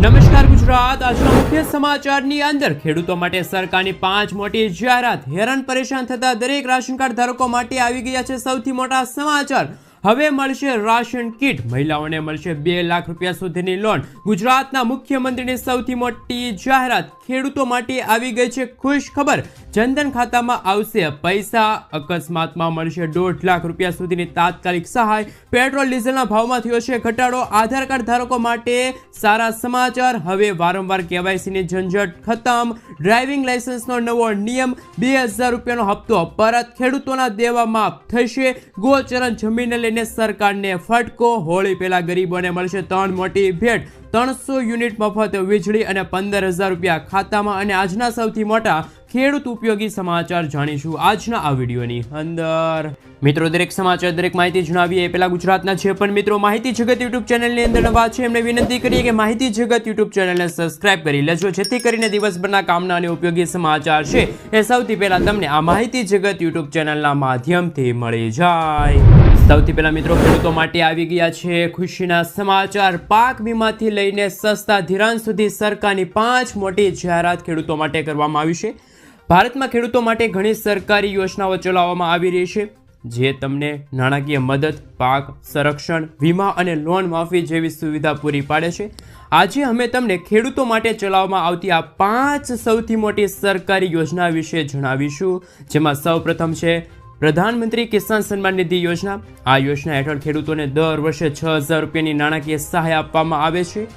નમસ્કાર ગુજરાત, આજના મુખ્ય સમાચારની અંદર ખેડૂતો માટે સરકારની 5 મોટી જાહેરાત. હેરાન પરેશાન થતા દરેક રાશન કાર્ડ ધારકો માટે આવી ગયા છે સૌથી મોટા સમાચાર. હવે મળશે રાશન કીટ, મહિલાઓને મળશે 2 લાખ રૂપિયા સુધીની લોન. ગુજરાતના મુખ્યમંત્રીની સૌથી મોટી જાહેરાત. ખેડૂતો માટે આવી ગઈ છે ખુશ ખબર. જનધન ખાતામાં આવશે પૈસા. અકસ્માતમાં મળશે 1.5 લાખ રૂપિયા સુધીની તાત્કાલિક સહાય. પેટ્રોલ ડીઝલના ભાવમાં થયો છે ઘટાડો. આધાર કાર્ડ ધારકો માટે સારા સમાચાર. હવે વારંવાર કેવાયસીની ઝંઝટ ખતમ. ડ્રાઇવિંગ લાયસન્સનો નવો નિયમ. 2000 રૂપિયાનો હપ્તો પરત. ખેડૂતોના દેવા માફ થશે. ગોચરણ જમીનને લઈને સરકારને ફટકો. હોળી પહેલા ગરીબોને મળશે 3 મોટી ભેટ. 300 યુનિટ મફત વીજળી અને 15,000 રૂપિયા ખાતામાં. અને આજના સૌથી મોટા ખેડૂત ઉપયોગી સમાચાર જાણીશું આજના આ વિડીયોની અંદર. મિત્રો, દરેક સમાચાર, દરેક માહિતી જણાવીએ એ પહેલા ગુજરાતના જે પણ મિત્રો માહિતી જગત યુટ્યુબ ચેનલની અંદર નવા છે એમને વિનંતી કરીએ કે માહિતી જગત યુટ્યુબ ચેનલને સબસ્ક્રાઇબ કરી લેજો, જેથી કરીને દિવસભરના કામના અને ઉપયોગી સમાચાર છે એ સૌથી પહેલા તમને આ માહિતી જગત યુટ્યુબ ચેનલના માધ્યમથી મળી જાય. સૌથી પહેલા મિત્રો, ખેડૂતો માટે આવી ગયા છે ખુશીના સમાચાર. પાક વીમાથી લઈને સસ્તા ધિરાણ સુધી સરકારની 5 મોટી જાહેરાત ખેડૂતો માટે કરવામાં આવી છે. ભારતમાં ખેડૂતો માટે ઘણી સરકારી યોજનાઓ ચલાવવામાં આવી રહી છે, જે તમને નાણાકીય મદદ, પાક સંરક્ષણ, વીમા અને લોન માફી જેવી સુવિધા પૂરી પાડે છે. આજે અમે તમને ખેડૂતો માટે ચલાવવામાં આવતી આ 5 સૌથી મોટી સરકારી યોજના વિશે જણાવીશું. જેમાં સૌપ્રથમ છે પ્રધાનમંત્રી કિસાન સન્માન નિધિ યોજના. આ યોજના હેઠળ ખેડૂતોને દર વર્ષે 6,000 રૂપિયાની નાણાકીય સહાય આપવામાં આવે છે.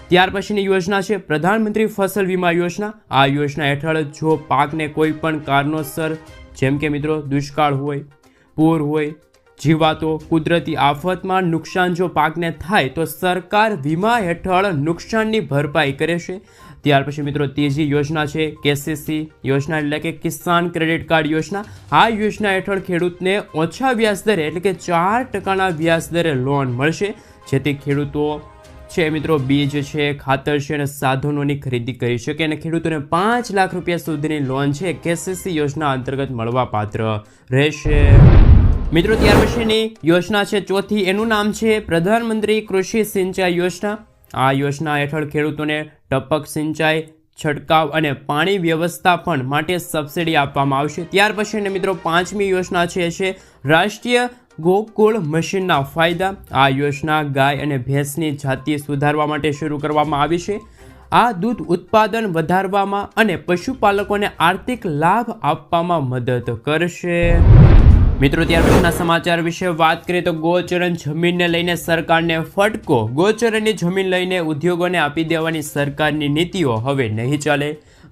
ત્યાર પછીની યોજના છે પ્રધાનમંત્રી ફસલ વીમા યોજના. આ યોજના હેઠળ જો પાકને કોઈ પણ કારણોસર, જેમ કે મિત્રો દુષ્કાળ હોય, પૂર હોય, જીવાતો, કુદરતી આફતમાં નુકસાન જો પાકને થાય તો સરકાર વીમા હેઠળ નુકસાનની ભરપાઈ કરે છે. ત્યાર પછી મિત્રો ત્રીજી યોજના છે કેસીસી યોજના, એટલે કે કિસાન ક્રેડિટ કાર્ડ યોજના. આ યોજના હેઠળ ખેડૂતને ઓછા વ્યાજ દરે, એટલે કે 4% વ્યાજ દરે લોન મળશે, જેથી ખેડૂતો છે મિત્રો બીજ છે, ખાતર છે અને સાધનોની ખરીદી કરી શકે. અને ખેડૂતોને 5 લાખ રૂપિયા સુધીની લોન છે કેસીસી યોજના અંતર્ગત મળવા પાત્ર રહેશે. મિત્રો, ત્યાર પછીની યોજના છે ચોથી, એનું નામ છે પ્રધાનમંત્રી કૃષિ સિંચાઈ યોજના. આ યોજના હેઠળ ખેડૂતોને ટપક સિંચાઈ, છંટકાવ અને પાણી વ્યવસ્થાપન માટે સબસિડી આપવામાં આવશે. ત્યાર પછીની મિત્રો 5મી યોજના છે રાષ્ટ્રીય ગોકુળ મિશનના ફાયદા. આ યોજના ગાય અને ભેંસની જાતિ સુધારવા માટે શરૂ કરવામાં આવી છે. આ દૂધ ઉત્પાદન વધારવામાં અને પશુપાલકોને આર્થિક લાભ આપવામાં મદદ કરશે. મિત્રો, ત્યાર પછીના સમાચાર વિશે વાત કરીએ તો ગોચરણ જમીનને લઈને સરકારને ફટકો. ગોચરણની જમીન લઈને ઉદ્યોગોને આપી દેવાની સરકારની નીતિઓ હવે નહીં ચાલે.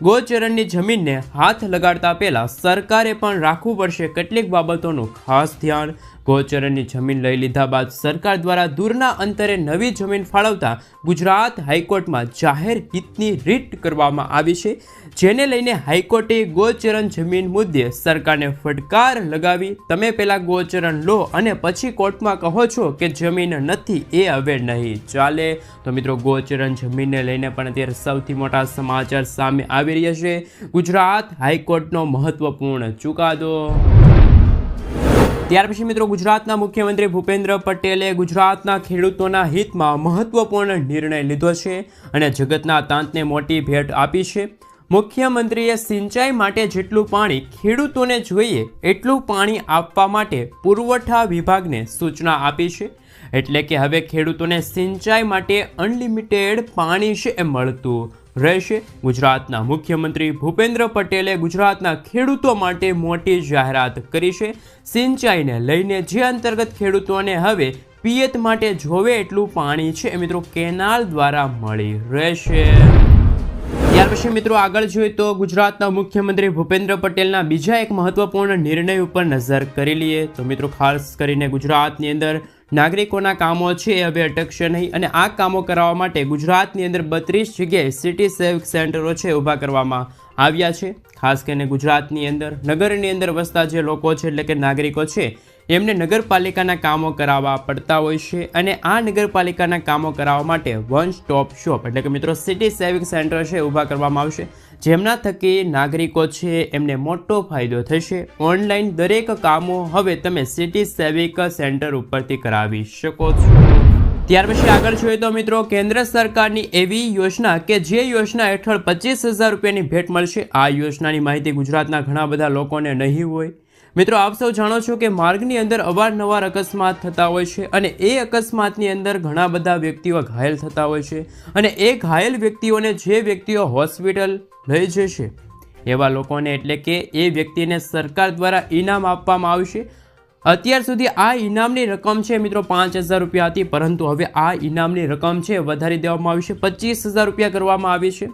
ગોચરણની જમીનને હાથ લગાડતા પહેલા સરકારે પણ રાખવું પડશે કેટલીક બાબતોનું ખાસ ધ્યાન. ગોચરણની જમીન લઈ લીધા બાદ સરકાર દ્વારા દૂરના અંતરે નવી જમીન ફાળવતા ગુજરાત હાઈકોર્ટમાં જાહેર હિતની રીટ કરવામાં આવી છે, જેને લઈને હાઈકોર્ટે ગોચરણ જમીન મુદ્દે સરકારને ફટકાર લગાવી. તમે પહેલા ગોચરણ લો અને પછી કોર્ટમાં કહો છો કે જમીન નથી, એ હવે નહીં ચાલે. તો મિત્રો, ગોચરણ જમીનને લઈને પણ અત્યારે સૌથી મોટા સમાચાર સામે આવી રહ્યા છે. ગુજરાત હાઈકોર્ટનો મહત્વપૂર્ણ ચુકાદો. ત્યાર પછી મિત્રો, ગુજરાતના મુખ્યમંત્રી ભૂપેન્દ્ર પટેલે ગુજરાતના ખેડૂતોના હિતમાં મહત્વપૂર્ણ નિર્ણય લીધો છે અને જગતના તાંતને મોટી ભેટ આપી છે. મુખ્યમંત્રીએ સિંચાઈ માટે જેટલું પાણી ખેડૂતોને જોઈએ એટલું પાણી આપવા માટે પુરવઠા વિભાગને સૂચના આપી છે. એટલે કે હવે ખેડૂતોને સિંચાઈ માટે અનલિમિટેડ પાણી છે એ મળતું રહેશે. ગુજરાતના મુખ્યમંત્રી ભૂપેન્દ્ર પટેલે ગુજરાતના ખેડૂતો માટે મોટી જાહેરાત કરી છે. સિંચાઈને લઈને જે અંતર્ગત ખેડૂતોને હવે પિયત માટે જોવે એટલું પાણી છે એ મિત્રો કેનાલ દ્વારા મળી રહેશે. ત્યાર પછી મિત્રો આગળ જોઈએ તો ગુજરાતના મુખ્યમંત્રી ભૂપેન્દ્ર પટેલના બીજા એક મહત્વપૂર્ણ નિર્ણય ઉપર નજર કરી લઈએ. તો મિત્રો, ખાસ કરીને ગુજરાતની અંદર નાગરિકોના કામો છે એ હવે અટકશે નહીં અને આ કામો કરાવવા માટે ગુજરાતની અંદર 32 જગ્યાએ સિટી સેવિક સેન્ટરો છે ઊભા કરવામાં આવ્યા છે. ખાસ કરીને ગુજરાતની અંદર નગરની અંદર વસતા જે લોકો છે, એટલે કે નાગરિકો છે, એમને નગરપાલિકાના કામો કરાવવા પડતા હોય છે અને આ નગરપાલિકાના કામો કરાવવા માટે વન સ્ટોપ શોપ, એટલે કે મિત્રો સિટી સેવિક સેન્ટર છે ઊભા કરવામાં આવશે, જેમના થકી નાગરિકો છે એમને મોટો ફાયદો થશે. ઓનલાઈન દરેક કામો હવે તમે સિટી સેવિક સેન્ટર ઉપરથી કરાવી શકો છો. ત્યાર પછી આગળ જોઈએ તો મિત્રો કેન્દ્ર સરકારની એવી યોજના કે જે યોજના હેઠળ 25,000 રૂપિયાની ભેટ મળશે. આ યોજનાની માહિતી ગુજરાતના ઘણા બધા લોકોને નહીં હોય. મિત્રો આપ સૌ જાણો છો કે માર્ગની અંદર અવારનવાર અકસ્માત થતા હોય છે અને એ અકસ્માતની અંદર ઘણા બધા વ્યક્તિઓ ઘાયલ થતા હોય છે અને એ ઘાયલ વ્યક્તિઓને જે વ્યક્તિઓ હોસ્પિટલ લઈ જશે એવા લોકોને એટલે કે એ વ્યક્તિને સરકાર દ્વારા ઇનામ આપવામાં આવશે. અત્યાર સુધી આ ઇનામની રકમ છે મિત્રો 5,000 રૂપિયા હતી, પરંતુ હવે આ ઇનામની રકમ છે વધારી દેવામાં આવી છે, 25,000 રૂપિયા કરવામાં આવી છે.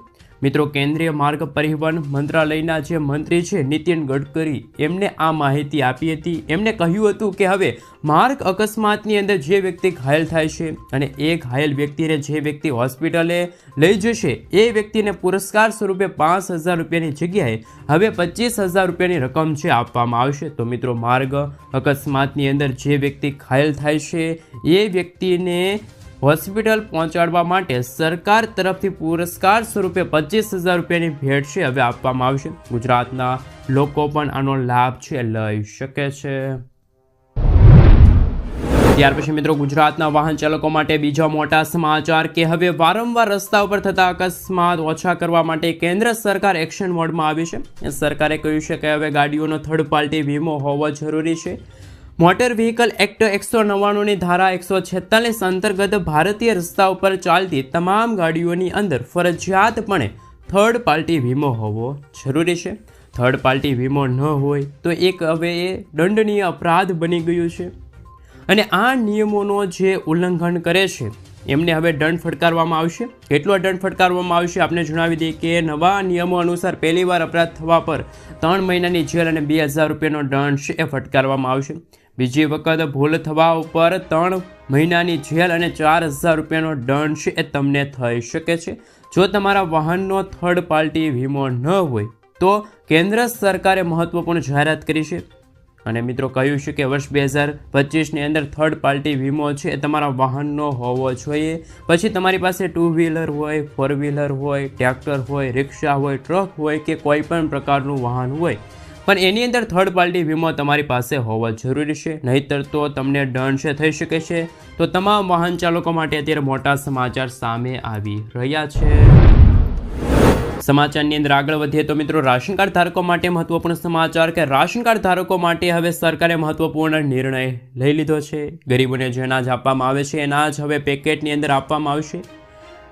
મિત્રો કેન્દ્રીય માર્ગ પરિવહન મંત્રાલયના જે મંત્રી છે નીતિન ગડકરી એમને આ માહિતી આપી હતી. એમને કહ્યું હતું કે હવે માર્ગ અકસ્માતની અંદર જે વ્યક્તિ ઘાયલ થાય છે અને એ ઘાયલ વ્યક્તિને જે વ્યક્તિ હોસ્પિટલે લઈ જશે એ વ્યક્તિને પુરસ્કાર સ્વરૂપે 5,000 રૂપિયાની જગ્યાએ હવે 25,000 રૂપિયાની રકમ છે આપવામાં આવશે. તો મિત્રો માર્ગ અકસ્માતની અંદર જે વ્યક્તિ ઘાયલ થાય છે એ વ્યક્તિને હોસ્પિટલ પહોંચાડવા માટે સરકાર તરફથી પુરસ્કાર સ્વરૂપે 25,000 રૂપિયાની ભેટ છે હવે આપવામાં આવશે. ગુજરાતના લોકો પણ આનો લાભ છે લઈ શકે છે. ત્યાર પછી મિત્રો ગુજરાતના વાહન ચાલકો માટે બીજા મોટા સમાચાર કે હવે વારંવાર રસ્તા ઉપર થતા અકસ્માત ઓછા કરવા માટે કેન્દ્ર સરકાર એક્શન મોડમાં આવી છે. સરકારે કહ્યું છે કે હવે ગાડીઓનો થર્ડ પાર્ટી વીમો હોવો જરૂરી છે. મોટર વ્હીકલ એક્ટ 199ની ધારા 146 અંતર્ગત ભારતીય રસ્તા ઉપર ચાલતી તમામ ગાડીઓની અંદર ફરજિયાતપણે થર્ડ પાર્ટી વીમો હોવો જરૂરી છે. થર્ડ પાર્ટી વીમો ન હોય તો એક હવે એ દંડનીય અપરાધ બની ગયું છે અને આ નિયમોનો જે ઉલ્લંઘન કરે છે એમને હવે દંડ ફટકારવામાં આવશે. કેટલો દંડ ફટકારવામાં આવશે આપને જણાવી દઈએ કે નવા નિયમો અનુસાર પહેલીવાર અપરાધ થવા પર 3 મહિનાની જેલ અને 2,000 રૂપિયાનો દંડ છે એ ફટકારવામાં આવશે. બીજી વખત ભૂલ થવા ઉપર 3 મહિનાની જેલ અને 4,000 રૂપિયાનો દંડ છે એ તમને થઈ શકે છે. જો તમારા વાહનનો થર્ડ પાર્ટી વીમો ન હોય તો કેન્દ્ર સરકારે મહત્વપૂર્ણ જાહેરાત કરી છે અને મિત્રો કહ્યું છે કે વર્ષ 2025ની અંદર થર્ડ પાર્ટી વીમો છે એ તમારા વાહનનો હોવો જોઈએ. પછી તમારી પાસે 2 વ્હીલર હોય, 4 વ્હીલર હોય, ટ્રેક્ટર હોય, રિક્ષા હોય, ટ્રક હોય કે કોઈ પણ પ્રકારનું વાહન હોય, પણ એની અંદર થર્ડ પાર્ટી વીમો તમારી પાસે હોવો જરૂરી છે, નહીંતર તો તમને દંડ છે થઈ શકે છે. તો તમામ વાહન ચાલકો માટે અત્યારે મોટા સમાચાર સામે આવી રહ્યા છે. સમાચારની અંદર આગળ વધીએ તો મિત્રો રાશન કાર્ડ ધારકો માટે મહત્વપૂર્ણ સમાચાર કે રાશન કાર્ડ ધારકો માટે હવે સરકારે મહત્વપૂર્ણ નિર્ણય લઈ લીધો છે. ગરીબોને જે અનાજ આપવામાં આવે છે અનાજ હવે પેકેટની અંદર આપવામાં આવશે.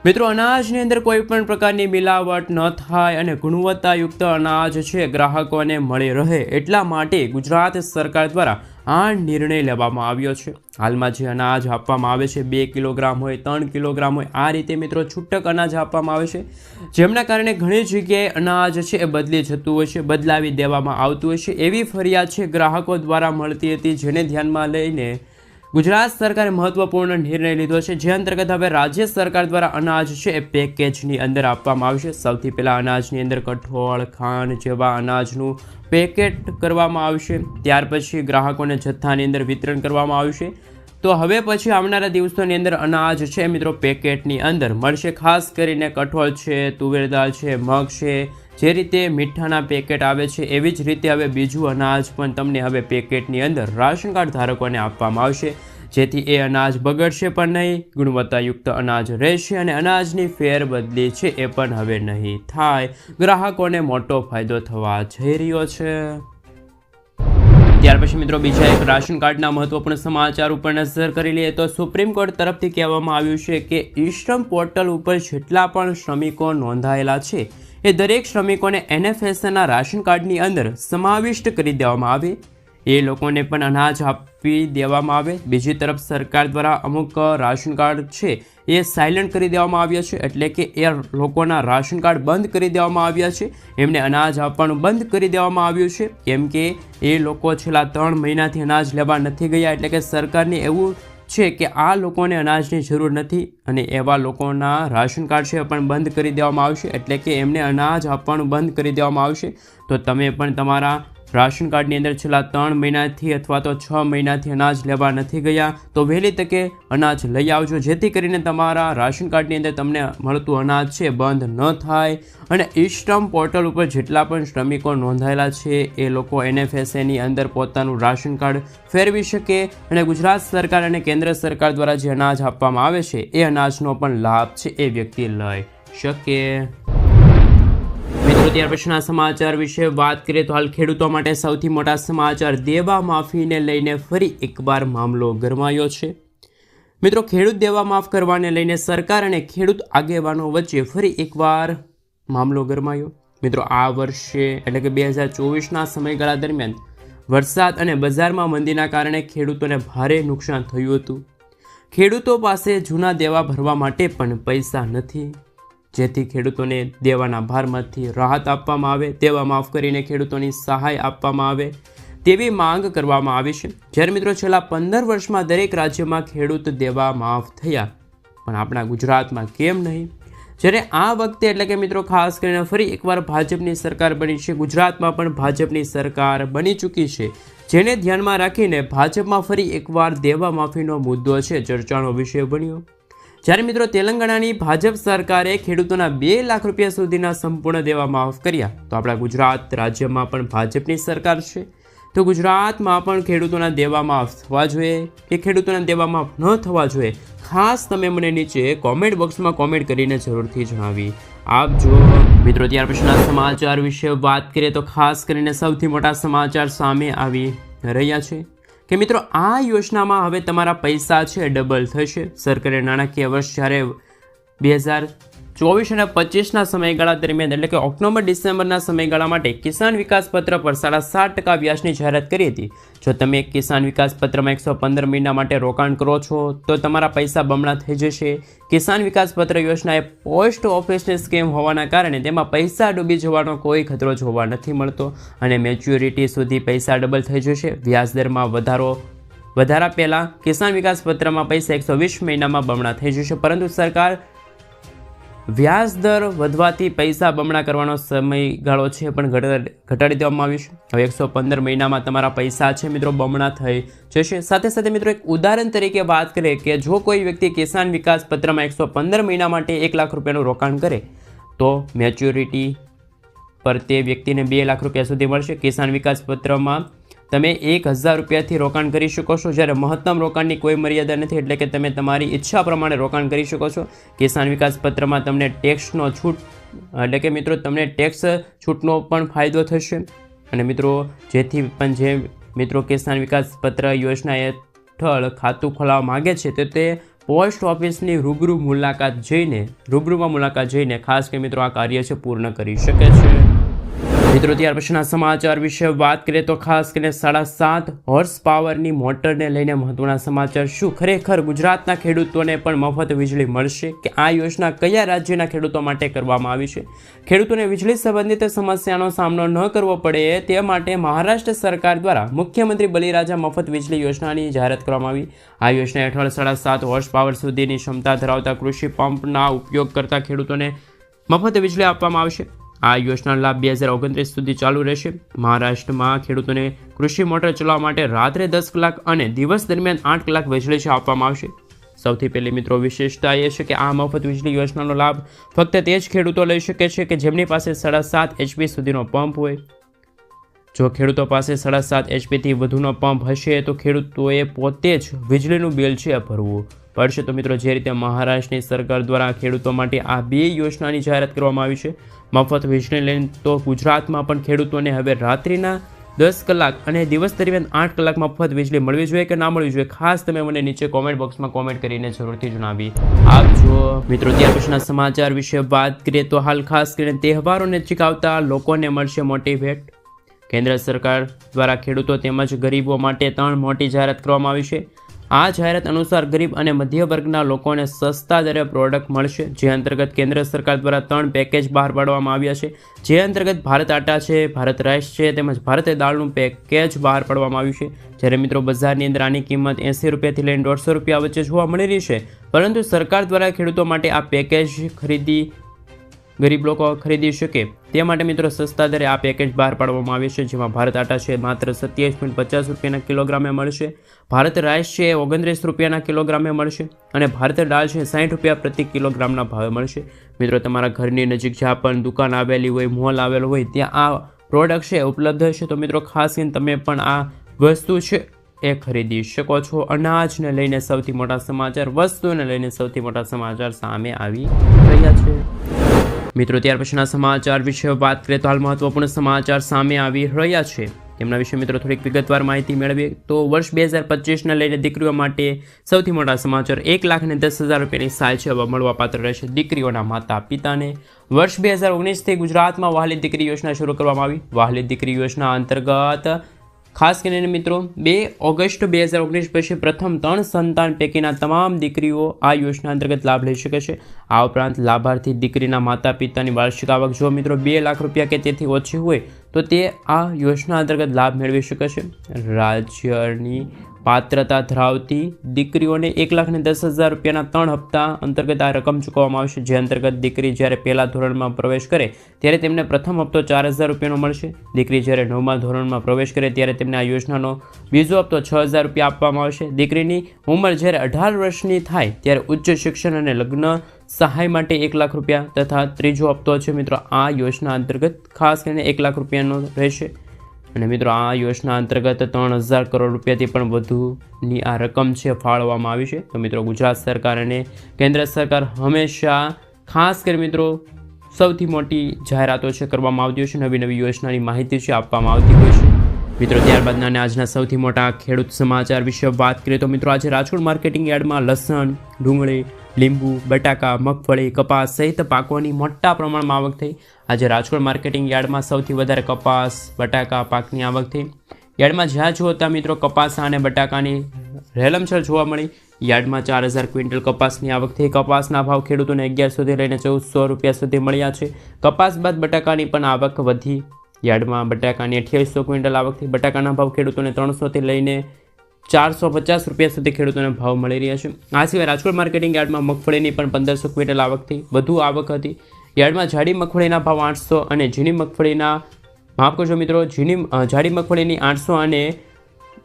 મિત્રો અનાજની અંદર કોઈ પણ પ્રકારની મિલાવટ ન થાય અને ગુણવત્તાયુક્ત અનાજ છે ગ્રાહકોને મળી રહે એટલા માટે ગુજરાત સરકાર દ્વારા આ નિર્ણય લેવામાં આવ્યો છે. હાલમાં જે અનાજ આપવામાં આવે છે 2 કિલોગ્રામ હોય, 3 કિલોગ્રામ હોય, આ રીતે મિત્રો છૂટક અનાજ આપવામાં આવે છે, જેમના કારણે ઘણી જગ્યાએ અનાજ છે એ બદલી જતું હોય છે, બદલાવી દેવામાં આવતું હોય છે. એવી ફરિયાદ છે ગ્રાહકો દ્વારા મળતી હતી, જેને ધ્યાનમાં લઈને ગુજરાત સરકારે મહત્વપૂર્ણ નિર્ણય લીધો છે, જે અંતર્ગત હવે રાજ્ય સરકાર દ્વારા અનાજ છે એ પેકેજની અંદર આપવામાં આવશે. સૌથી પહેલાં અનાજની અંદર કઠોળ, ખાંડ જેવા અનાજનું પેકેટ કરવામાં આવશે. ત્યાર પછી ગ્રાહકોને જથ્થાની અંદર વિતરણ કરવામાં આવશે. તો હવે પછી આવનારા દિવસોની અંદર અનાજ છે મિત્રો પેકેટની અંદર મળશે. ખાસ કરીને કઠોળ છે, તુવેર દાળ છે, મગ છે, જે રીતે મીઠાના પેકેટ આવે છે એવી જ રીતે હવે બીજું અનાજ પણ તમને હવે પેકેટની અંદર રાશન કાર્ડ ધારકોને આપવામાં આવશે, જેથી એ અનાજ બગડશે પણ નહીં, ગુણવત્તાયુક્ત અનાજ રહેશે અને અનાજની ફેરબદલી છે એ પણ હવે નહીં થાય. ગ્રાહકોને મોટો ફાયદો થવા જઈ રહ્યો છે. ત્યાર પછી મિત્રો બીજા એક રાશન કાર્ડના મહત્વપૂર્ણ સમાચાર ઉપર નજર કરી લઈએ તો સુપ્રીમ કોર્ટ તરફથી કહેવામાં આવ્યું છે કે ઈ-શ્રમ પોર્ટલ ઉપર જેટલા પણ શ્રમિકો નોંધાયેલા છે એ દરેક શ્રમિકોને NFSના રાશન કાર્ડની અંદર સમાવિષ્ટ કરી દેવામાં આવે, એ લોકોને પણ અનાજ આપી દેવામાં આવે. બીજી તરફ સરકાર દ્વારા અમુક રાશન કાર્ડ છે એ સાયલન્ટ કરી દેવામાં આવ્યા છે, એટલે કે એ લોકોના રાશન કાર્ડ બંધ કરી દેવામાં આવ્યા છે, એમને અનાજ આપવાનું બંધ કરી દેવામાં આવ્યું છે, કેમ કે એ લોકો છેલ્લા 3 મહિનાથી અનાજ લેવા નથી ગયા. એટલે કે સરકારને એવું છે કે આ લોકોને અનાજની જરૂર નથી અને એવા લોકોના રાશન કાર્ડ છે પણ બંધ કરી દેવામાં આવશે, એટલે કે એમને અનાજ આપવાનું બંધ કરી દેવામાં આવશે. તો તમે પણ તમારા રાશન કાર્ડની અંદર છેલ્લા 3 મહિનાથી અથવા તો 6 મહિનાથી અનાજ લેવા નથી ગયા તો વહેલી તકે અનાજ લઈ આવજો, જેથી કરીને તમારા રાશન કાર્ડની અંદર તમને મળતું અનાજ છે બંધ ન થાય. અને ઈ-શ્રમ પોર્ટલ ઉપર જેટલા પણ શ્રમિકો નોંધાયેલા છે એ લોકો NFSAની અંદર પોતાનું રાશન કાર્ડ ફેરવી શકે અને ગુજરાત સરકાર અને કેન્દ્ર સરકાર દ્વારા જે અનાજ આપવામાં આવે છે એ અનાજનો પણ લાભ છે એ વ્યક્તિ લઈ શકે. મિત્રો ત્યાર પછીના સમાચાર વિશે વાત કરીએ તો હાલ ખેડૂતો માટે સૌથી મોટા સમાચાર, દેવા માફીને લઈને ફરી એકવાર મામલો ગરમાયો છે. મિત્રો ખેડૂત દેવા માફ કરવાને લઈને સરકાર અને ખેડૂત આગેવાનો વચ્ચે ફરી એકવાર મામલો ગરમાયો. મિત્રો આ વર્ષે એટલે કે 2024ના સમયગાળા દરમિયાન વરસાદ અને બજારમાં મંદીના કારણે ખેડૂતોને ભારે નુકસાન થયું હતું. ખેડૂતો પાસે જૂના દેવા ભરવા માટે પણ પૈસા નથી, જેથી ખેડૂતોને દેવાના ભારમાંથી રાહત આપવામાં આવે, દેવા માફ કરીને ખેડૂતોની સહાય આપવામાં આવે તેવી માંગ કરવામાં આવી છે. જ્યારે મિત્રો છેલ્લા 15 વર્ષમાં દરેક રાજ્યમાં ખેડૂત દેવા માફ થયા, પણ આપણા ગુજરાતમાં કેમ નહીં? જ્યારે આ વખતે એટલે કે મિત્રો ખાસ કરીને ફરી એકવાર ભાજપની સરકાર બની છે, ગુજરાતમાં પણ ભાજપની સરકાર બની ચૂકી છે, જેને ધ્યાનમાં રાખીને ભાજપમાં ફરી એકવાર દેવા માફીનો મુદ્દો છે ચર્ચાનો વિષય બન્યો. જ્યારે મિત્રો તેલંગાણાની ભાજપ સરકારે ખેડૂતોના 2 લાખ રૂપિયા સુધીના સંપૂર્ણ દેવા માફ કર્યા, તો આપણા ગુજરાત રાજ્યમાં પણ ભાજપની સરકાર છે, તો ગુજરાતમાં પણ ખેડૂતોના દેવા માફ થવા જોઈએ કે ખેડૂતોના દેવા માફ ન થવા જોઈએ? ખાસ તમે મને નીચે કોમેન્ટ બોક્સમાં કોમેન્ટ કરીને જરૂરથી જણાવી આપજો. મિત્રો ત્યાર પછીના સમાચાર વિશે વાત કરીએ તો ખાસ કરીને સૌથી મોટા સમાચાર સામે આવી રહ્યા છે કે મિત્રો આ યોજનામાં હવે તમારા પૈસા છે ડબલ થશે. સરકારે નાણાકીય વર્ષ જ્યારે 2024 અને 25ના સમયગાળા દરમિયાન એટલે કે ઓક્ટોબર ડિસેમ્બરના સમયગાળા માટે કિસાન વિકાસ પત્ર પર 7.5% વ્યાજની જાહેરાત કરી હતી. જો તમે કિસાન વિકાસ પત્રમાં 115 મહિના માટે રોકાણ કરો છો તો તમારા પૈસા બમણા થઈ જશે. કિસાન વિકાસ પત્ર યોજના એ પોસ્ટ ઓફિસની સ્કીમ હોવાના કારણે તેમાં પૈસા ડૂબી જવાનો કોઈ ખતરો જોવા નથી મળતો અને મેચ્યોરિટી સુધી પૈસા ડબલ થઈ જશે. વ્યાજદરમાં વધારા પહેલાં કિસાન વિકાસ પત્રમાં પૈસા 120 મહિનામાં બમણા થઈ જશે, પરંતુ સરકાર વ્યાજ દર વધવાથી પૈસા બમણા કરવાનો સમયગાળો છે પણ ઘટાડી દેવામાં આવ્યો છે. હવે 115 મહિનામાં તમારા પૈસા છે મિત્રો બમણા થઈ જશે. સાથે સાથે મિત્રો એક ઉદાહરણ તરીકે વાત કરીએ કે જો કોઈ વ્યક્તિ કિસાન વિકાસ પત્રમાં 115 મહિના માટે 1 લાખ રૂપિયાનું રોકાણ કરે તો મેચ્યોરિટી પર તે વ્યક્તિને 2 લાખ રૂપિયા સુધી મળશે. કિસાન વિકાસ પત્રમાં તમે 1000 રૂપિયાથી રોકાણ કરી શકો છો, જ્યારે મહત્તમ રોકાણની કોઈ મર્યાદા નથી, એટલે કે તમે તમારી ઈચ્છા પ્રમાણે રોકાણ કરી શકો છો. કિસાન વિકાસ પત્રમાં તમને ટેક્સનો છૂટ એટલે કે મિત્રો તમને ટેક્સ છૂટનો પણ ફાયદો થશે. અને મિત્રો જેથી પણ જે મિત્રો કિસાન વિકાસ પત્ર યોજના હેઠળ ખાતું ખોલાવવા માગે છે તો તે પોસ્ટ ઓફિસની રૂબરૂમાં મુલાકાત જઈને ખાસ કે મિત્રો આ કાર્ય છે પૂર્ણ કરી શકે છે. મિત્રો ત્યાર પછીના સમાચાર વિશે વાત કરીએ તો ખાસ કરીને 7.5 હોર્સ પાવરની મોટરને લઈને મહત્વના સમાચાર. શું ખરેખર ગુજરાતના ખેડૂતોને પણ મફત વીજળી મળશે કે આ યોજના કયા રાજ્યના ખેડૂતો માટે કરવામાં આવી છે? ખેડૂતોને વીજળી સંબંધિત સમસ્યાનો સામનો ન કરવો પડે તે માટે મહારાષ્ટ્ર સરકાર દ્વારા મુખ્યમંત્રી બલિરાજા મફત વીજળી યોજનાની જાહેરાત કરવામાં આવી. આ યોજના હેઠળ 7.5 હોર્સ પાવર સુધીની ક્ષમતા ધરાવતા કૃષિ પંપના ઉપયોગ કરતા ખેડૂતોને મફત વીજળી આપવામાં આવશે. આ યોજનાનો લાભ 2029 સુધી ચાલુ રહેશે. મહારાષ્ટ્રમાં ખેડૂતોને કૃષિ મોટર ચલાવવા માટે રાત્રે 10 કલાક અને દિવસ દરમિયાન 8 કલાક વીજળી આપવામાં આવશે. સૌથી પહેલી મિત્રો વિશેષતા એ છે કે આ મફત વીજળી યોજનાનો લાભ ફક્ત તે જ ખેડૂતો લઈ શકે છે કે જેમની પાસે 7.5 HP સુધીનો પંપ હોય. જો ખેડૂતો પાસે 7.5 HPથી વધુનો પંપ હશે તો ખેડૂતોએ પોતે જ વીજળીનું બિલ છે ભરવું પડશે. તો મિત્રો જે રીતે મહારાષ્ટ્રની સરકાર દ્વારા ખેડૂતો માટે આ 2 યોજનાની જાહેરાત કરવામાં આવી છે મફત વીજળી લઈને, તો ગુજરાતમાં પણ ખેડૂતોને હવે રાત્રિના 10 કલાક અને દિવસ દરમિયાન 8 કલાક મફત વીજળી મળવી જોઈએ કે ના મળવી જોઈએ? ખાસ તમે મને નીચે કોમેન્ટ બોક્સમાં કોમેન્ટ કરીને જરૂરથી જણાવી આપજો. મિત્રો ત્યાર પછીના સમાચાર વિશે વાત કરીએ તો હાલ ખાસ કરીને તહેવારો નજીક આવતા લોકોને મળશે મોટી ભેટ. કેન્દ્ર સરકાર દ્વારા ખેડૂતો તેમજ ગરીબો માટે 3 મોટી જાહેરાત કરવામાં આવી છે. આ જાહેરાત અનુસાર ગરીબ અને મધ્ય વર્ગના લોકોને સસ્તા દરે પ્રોડક્ટ મળશે, જે અંતર્ગત કેન્દ્ર સરકાર દ્વારા 3 પેકેજ બહાર પાડવામાં આવ્યા છે. જે અંતર્ગત ભારત આટા છે, ભારત રાઈસ છે તેમજ ભારત દાળનું પેકેજ બહાર પાડવામાં આવ્યું છે. જ્યારે મિત્રો બજારની અંદર આની કિંમત 80 રૂપિયાથી લઈને 150 રૂપિયા વચ્ચે જોવા મળી રહી છે, પરંતુ સરકાર દ્વારા ખેડૂતો માટે આ પેકેજ ખરીદી ગરીબ લોકો ખરીદી શકે તે માટે મિત્રો સસ્તા દરે આ પેકેજ બહાર પાડવામાં આવ્યું છે, જેમાં ભારત આટા છે માત્ર 27.50 રૂપિયાના કિલોગ્રામે મળશે, ભારત રાઈસ છે 29 રૂપિયાના કિલોગ્રામે મળશે અને ભારત દાળ છે 60 રૂપિયા પ્રતિ કિલોગ્રામના ભાવે મળશે। મિત્રો તમારા ઘરની નજીક જ્યાં પણ દુકાન આવેલી હોય, મોલ આવેલો હોય, ત્યાં આ પ્રોડક્ટ છે ઉપલબ્ધ છે, તો મિત્રો ખાસ કરીને તમે પણ આ વસ્તુ છે એ ખરીદી શકો છો। અનાજને લઈને સૌથી મોટા સમાચાર, વસ્તુને લઈને સૌથી મોટા સમાચાર સામે આવી રહ્યા છે। મિત્રો ત્યાર પછીના સમાચાર વિશે વાત કરીએ તો હાલ મહત્વપૂર્ણ સમાચાર સામે આવી રહ્યા છે, તેમના વિશે મિત્રો થોડીક વિગતવાર માહિતી મેળવીએ તો વર્ષ 2025ને લઈને દીકરીઓ માટે સૌથી મોટા સમાચાર, 1,10,000 રૂપિયાની સહાય છે હવે મળવાપાત્ર રહેશે દીકરીઓના માતા પિતાને। વર્ષ 2019થી ગુજરાતમાં વહાલી દીકરી યોજના શરૂ કરવામાં આવી। વહાલી દીકરી યોજના અંતર્ગત ખાસ કરીને મિત્રો 2 ઓગસ્ટ 2019 પછી પ્રથમ 3 સંતાન પૈકીના તમામ દીકરીઓ આ યોજના અંતર્ગત લાભ લઈ શકે છે। આ ઉપરાંત લાભાર્થી દીકરીના માતા પિતાની વાર્ષિક આવક જો મિત્રો 2 લાખ રૂપિયા કે તેથી ઓછી હોય તો તે આ યોજના અંતર્ગત લાભ મેળવી શકે છે। રાજ્યની પાત્રતા ધરાવતી દીકરીઓને 1,10,000 રૂપિયાના 3 હપ્તા અંતર્ગત આ રકમ ચૂકવવામાં આવશે, જે અંતર્ગત દીકરી જ્યારે પહેલા ધોરણમાં પ્રવેશ કરે ત્યારે તેમને પ્રથમ હપ્તો 4,000 રૂપિયાનો મળશે। દીકરી જ્યારે 9મા ધોરણમાં પ્રવેશ કરે ત્યારે તેમને આ યોજનાનો બીજો હપ્તો 6,000 રૂપિયા આપવામાં આવશે। દીકરીની ઉંમર જ્યારે 18 વર્ષની થાય ત્યારે ઉચ્ચ શિક્ષણ અને લગ્ન સહાય માટે 1 લાખ રૂપિયા તથા ત્રીજો હપ્તો છે મિત્રો આ યોજના અંતર્ગત ખાસ કરીને 1 લાખ રૂપિયાનો રહેશે। અને મિત્રો આ યોજના અંતર્ગત 3,000 કરોડ રૂપિયાથી પણ વધુની આ રકમ છે ફાળવવામાં આવી છે। તો મિત્રો ગુજરાત સરકાર અને કેન્દ્ર સરકાર હંમેશા ખાસ કરી મિત્રો સૌથી મોટી જાહેરાતો છે કરવામાં આવતી હોય છે, નવી નવી યોજનાની માહિતી છે આપવામાં આવતી હોય છે। મિત્રો ત્યારબાદના અને આજના સૌથી મોટા ખેડૂત સમાચાર વિશે વાત કરીએ તો મિત્રો આજે રાજકોટ માર્કેટિંગ યાર્ડમાં લસણ, ડુંગળી, લીંબુ, બટાકા, મગફળી, કપાસ સહિત પાકોની મોટા પ્રમાણમાં આવક થઈ। આજે રાજકોટ માર્કેટિંગ યાર્ડમાં સૌથી વધારે કપાસ, બટાકા પાકની આવક થઈ। યાર્ડમાં જ્યાં જોતા મિત્રો કપાસ અને બટાકાની રેલમછેલ જોવા મળી। યાર્ડમાં 4,000 ક્વિન્ટલ કપાસની આવક થઈ। કપાસના ભાવ ખેડૂતોને 1100થી લઈને 1,400 રૂપિયા સુધી મળ્યા છે। કપાસ બાદ બટાકાની પણ આવક વધી। યાર્ડમાં બટાકાની 2800 ક્વિન્ટલ આવક થઈ। બટાકાના ભાવ ખેડૂતોને 300થી લઈને 450 રૂપિયા સુધી ખેડૂતોને ભાવ મળી રહ્યા છે। આ સિવાય રાજકોટ માર્કેટિંગ યાર્ડમાં મગફળીની પણ 1500 ક્વિન્ટલ આવક થઈ, વધુ આવક હતી। યાર્ડમાં જાડી મગફળીના ભાવ 800 અને ઝીણી મગફળીના માફ કરજો મિત્રો જાડી મગફળીની 800 અને